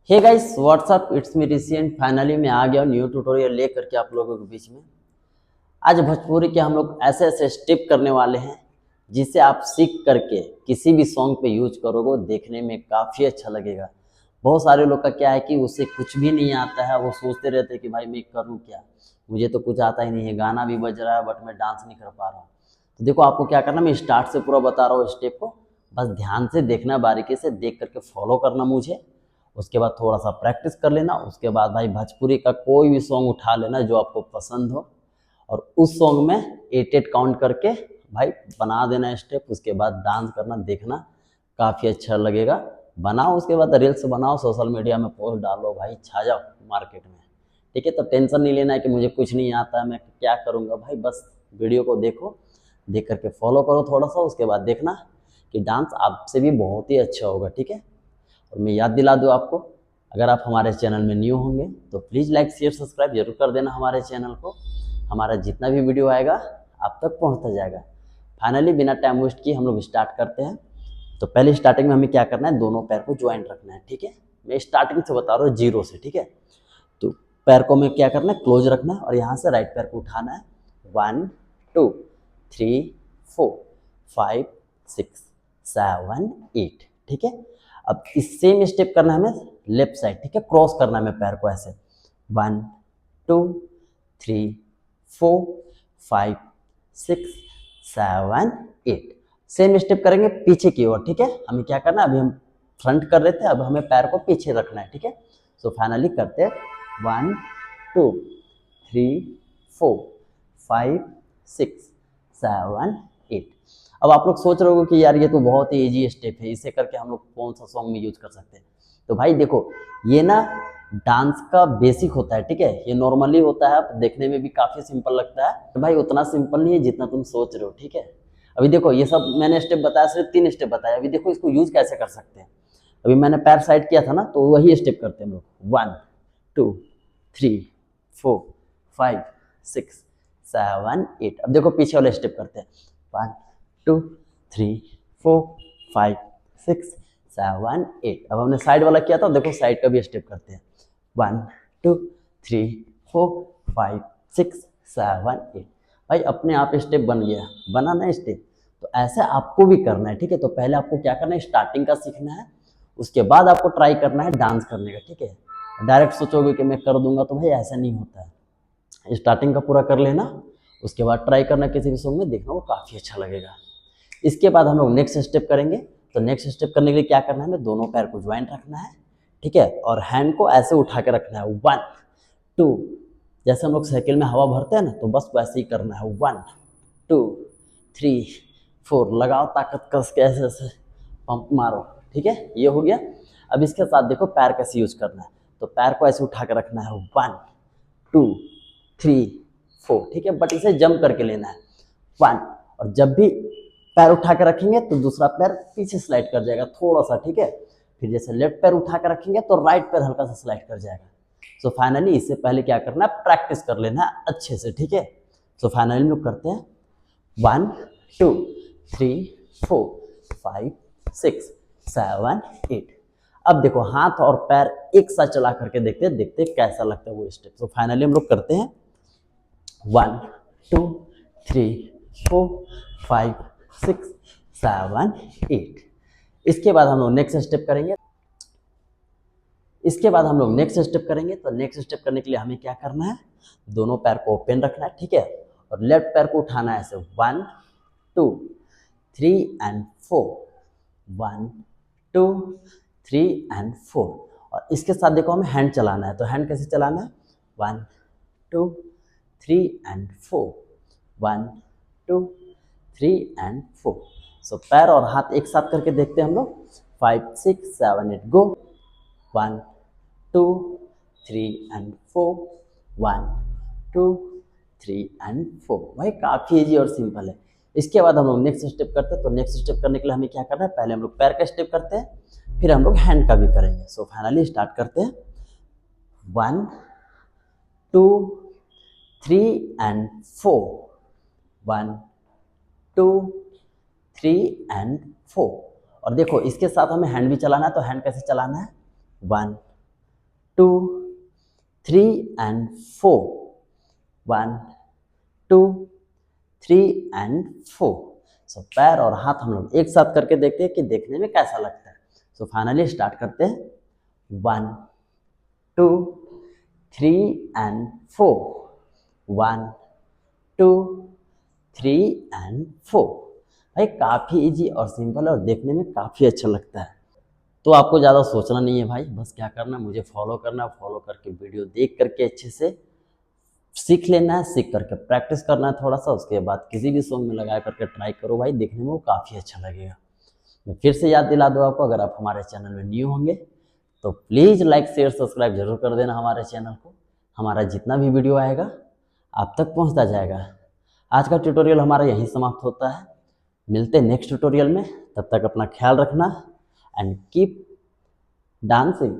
Hey guys what's up it's me Rishi and finally मैं आ गया न्यू ट्यूटोरियल लेकर के आप लोगों के बीच में। आज भोजपुरी के हम लोग ऐसे ऐसे स्टेप करने वाले हैं जिसे आप सीख करके किसी भी सॉन्ग पे यूज करोगे देखने में काफ़ी अच्छा लगेगा। बहुत सारे लोग का क्या है कि उसे कुछ भी नहीं आता है, वो सोचते रहते हैं कि भाई मैं करूँ क्या, मुझे तो कुछ आता ही नहीं है, गाना भी बज रहा है बट मैं डांस नहीं कर पा रहा हूँ। तो देखो आपको क्या करना, मैं स्टार्ट से पूरा बता रहा हूँ स्टेप को, बस ध्यान से देखना, बारीकी से देख करके फॉलो करना मुझे। उसके बाद थोड़ा सा प्रैक्टिस कर लेना। उसके बाद भाई भोजपुरी का कोई भी सॉन्ग उठा लेना जो आपको पसंद हो और उस सॉन्ग में 8 काउंट करके भाई बना देना स्टेप। उसके बाद डांस करना, देखना काफ़ी अच्छा लगेगा। बनाओ, उसके बाद रील्स बनाओ, सोशल मीडिया में पोस्ट डालो, भाई छा जाओ मार्केट में। ठीक है, तो टेंशन नहीं लेना है कि मुझे कुछ नहीं आता है मैं क्या करूँगा। भाई बस वीडियो को देखो, देख करके फॉलो करो थोड़ा सा, उसके बाद देखना कि डांस आपसे भी बहुत ही अच्छा होगा। ठीक है, और मैं याद दिला दूँ आपको, अगर आप हमारे चैनल में न्यू होंगे तो प्लीज़ लाइक शेयर सब्सक्राइब जरूर कर देना हमारे चैनल को। हमारा जितना भी वीडियो आएगा आप तक पहुंचता जाएगा। फाइनली बिना टाइम वेस्ट किए हम लोग स्टार्ट करते हैं। तो पहले स्टार्टिंग में हमें क्या करना है, दोनों पैर को ज्वाइंट रखना है। ठीक है, मैं स्टार्टिंग से बता रहा हूँ जीरो से। ठीक है, तो पैर को हमें क्या करना है, क्लोज रखना है और यहाँ से राइट पैर को उठाना है। 1 2 3 4 5 6 7 8। ठीक है, अब इस सेम स्टेप करना है हमें लेफ्ट साइड। ठीक है, क्रॉस करना है हमें पैर को ऐसे 1 2 3 4 5 6 7 8। सेम स्टेप करेंगे पीछे की ओर। ठीक है, हमें क्या करना है, अभी हम फ्रंट कर रहे थे, अब हमें पैर को पीछे रखना है। ठीक है, सो फाइनली करते हैं 1 2 3 4 5 6 7 8। अब आप लोग सोच रहे हो कि यार ये तो बहुत ही इजी स्टेप है, इसे करके हम लोग कौन सा सॉन्ग में यूज कर सकते हैं। तो भाई देखो, ये ना डांस का बेसिक होता है। ठीक है, ये नॉर्मली होता है, देखने में भी काफ़ी सिंपल लगता है, तो भाई उतना सिंपल नहीं है जितना तुम सोच रहे हो। ठीक है, अभी देखो ये सब मैंने स्टेप बताया, सिर्फ 3 स्टेप बताया। अभी देखो इसको यूज कैसे कर सकते हैं। अभी मैंने पैर साइड किया था ना, तो वही स्टेप करते हैं हम लोग। 1 2 3 4 5 6 7 8। अब देखो पीछे वाले स्टेप करते हैं। 1 2 3 4 5 6 7 8। अब हमने साइड वाला किया था, देखो साइड का भी स्टेप करते हैं। 1 2 3 4 5 6 7 8। भाई अपने आप स्टेप बन गया, बना ना स्टेप, तो ऐसे आपको भी करना है। ठीक है, तो पहले आपको क्या करना है, स्टार्टिंग का सीखना है, उसके बाद आपको ट्राई करना है डांस करने का। ठीक है, डायरेक्ट सोचोगे कि मैं कर दूंगा, तो भाई ऐसा नहीं होता है। स्टार्टिंग का पूरा कर लेना, उसके बाद ट्राई करना किसी भी सॉन्ग में, देखना वो काफ़ी अच्छा लगेगा। इसके बाद हम लोग नेक्स्ट स्टेप करेंगे। तो नेक्स्ट स्टेप करने के लिए क्या करना है, हमें दोनों पैर को ज्वाइंट रखना है। ठीक है, और हैंड को ऐसे उठा के रखना है। 1 2, जैसे हम लोग साइकिल में हवा भरते हैं ना, तो बस वैसे ही करना है। 1 2 3 4, लगाओ ताकत कस के ऐसे ऐसे पंप मारो। ठीक है, ये हो गया। अब इसके साथ देखो पैर कैसे यूज करना है, तो पैर को ऐसे उठा के रखना है। 1 2 3 4। ठीक है, बट इसे जंप करके लेना है। 1, और जब भी पैर उठा के रखेंगे तो दूसरा पैर पीछे स्लाइड कर जाएगा थोड़ा सा। ठीक है, फिर जैसे लेफ्ट पैर उठा के रखेंगे तो राइट पैर हल्का सा स्लाइड कर जाएगा। सो फाइनली इससे पहले क्या करना है, प्रैक्टिस कर लेना है अच्छे से। ठीक है, सो फाइनली लोग करते हैं 1 2 3 4 5 6 7 8। अब देखो हाथ और पैर एक साथ चला करके देखते कैसा लगता है वो स्टेप। सो फाइनली हम लोग करते हैं 1 2 3 4 5 6 7 8। इसके बाद हम लोग नेक्स्ट स्टेप करेंगे। तो नेक्स्ट स्टेप करने के लिए हमें क्या करना है, दोनों पैर को ओपन रखना है। ठीक है, और लेफ्ट पैर को उठाना है ऐसे 1 2 3 एंड 4। 1 2 3 एंड 4। और इसके साथ देखो हमें हैंड चलाना है, तो हैंड कैसे चलाना है, 1 2 3 एंड 4। 1 2 3 एंड 4। सो पैर और हाथ एक साथ करके देखते हैं हम लोग। 5 6 7 8 गो। 1 2 3 एंड 4। 1 2 3 एंड 4। भाई काफ़ी इजी और सिंपल है। इसके बाद हम लोग नेक्स्ट स्टेप करते हैं। तो नेक्स्ट स्टेप करने के लिए हमें क्या करना है, पहले हम लोग पैर का स्टेप करते हैं, फिर हम लोग हैंड का भी करेंगे। सो फाइनली स्टार्ट करते हैं। 1 2 3 एंड 4। 1 2 3 एंड 4। और देखो इसके साथ हमें हैंड भी चलाना है, तो हैंड कैसे चलाना है, 1 2 3 and 4 1 2 3 and 4। सो पैर और हाथ हम लोग एक साथ करके देखते हैं कि देखने में कैसा लगता है। सो फाइनली स्टार्ट करते हैं। 1 2 3 and 4 1 2 3 and 4। भाई काफ़ी इजी और सिंपल है और देखने में काफ़ी अच्छा लगता है। तो आपको ज़्यादा सोचना नहीं है भाई, बस क्या करना है, मुझे फॉलो करना है। फॉलो करके वीडियो देख करके अच्छे से सीख लेना है, सीख करके प्रैक्टिस करना है थोड़ा सा। उसके बाद किसी भी सॉन्ग में लगा करके ट्राई करो भाई, देखने में वो काफ़ी अच्छा लगेगा। मैं फिर से याद दिला दूँ आपको, अगर आप हमारे चैनल में न्यू होंगे तो प्लीज़ लाइक शेयर सब्सक्राइब जरूर कर देना हमारे चैनल को। हमारा जितना भी वीडियो आएगा आप तक पहुंचता जाएगा। आज का ट्यूटोरियल हमारा यहीं समाप्त होता है। मिलते हैं नेक्स्ट ट्यूटोरियल में, तब तक अपना ख्याल रखना एंड कीप डांसिंग।